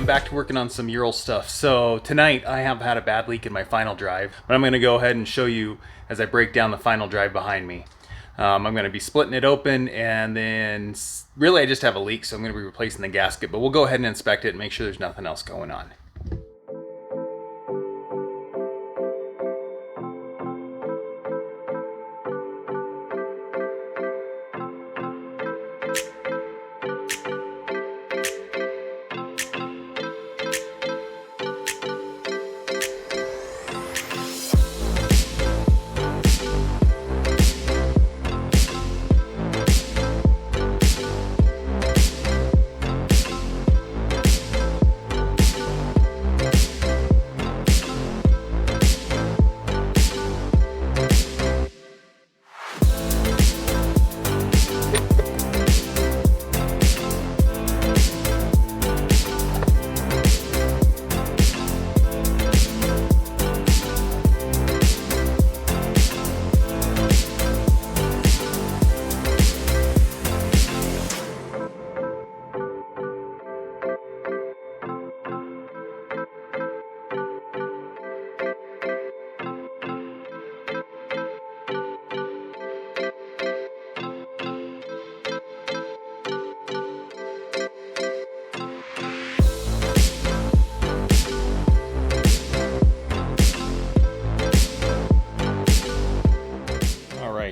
I'm back to working on some Ural stuff. So tonight I have had a bad leak in my final drive, but I'm going to go ahead and show you as I break down the final drive behind me. I'm going to be splitting it open, and then really I just have a leak, so I'm going to be replacing the gasket, but we'll go ahead and inspect it and make sure there's nothing else going on.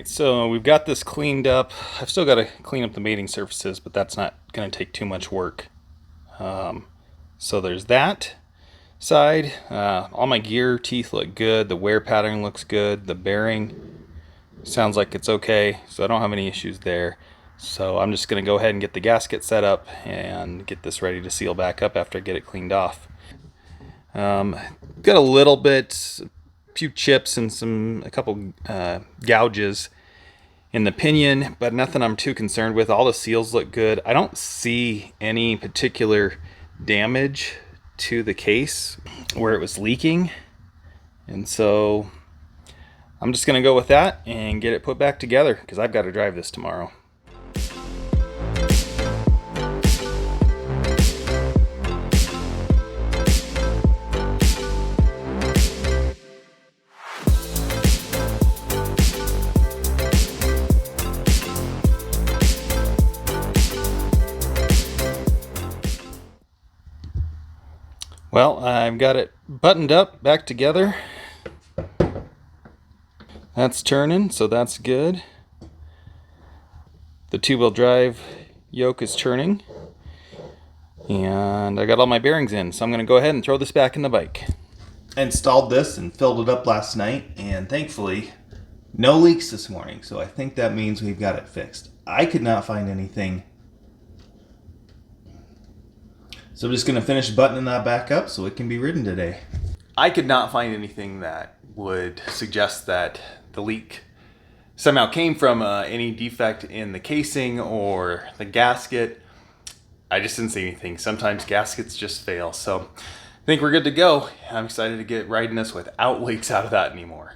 So we've got this cleaned up. I've still got to clean up the mating surfaces, but that's not going to take too much work. So there's that side. All my gear teeth look good. The wear pattern looks good. The bearing sounds like it's okay, so I don't have any issues there. So I'm just going to go ahead and get the gasket set up and get this ready to seal back up after I get it cleaned off. Got a little bit, few chips and a couple gouges in the pinion, but nothing I'm too concerned with. All the seals look good. I don't see any particular damage to the case where it was leaking, and so I'm just gonna go with that and get it put back together because I've got to drive this tomorrow. Well, I've got it buttoned up, back together. That's turning, so that's good. The two-wheel drive yoke is turning. And I got all my bearings in, so I'm going to go ahead and throw this back in the bike. I installed this and filled it up last night, and thankfully, no leaks this morning, so I think that means we've got it fixed. I could not find anything. So I'm just going to finish buttoning that back up so it can be ridden today. I could not find anything that would suggest that the leak somehow came from any defect in the casing or the gasket. I just didn't see anything. Sometimes gaskets just fail. So I think we're good to go. I'm excited to get riding this without leaks out of that anymore.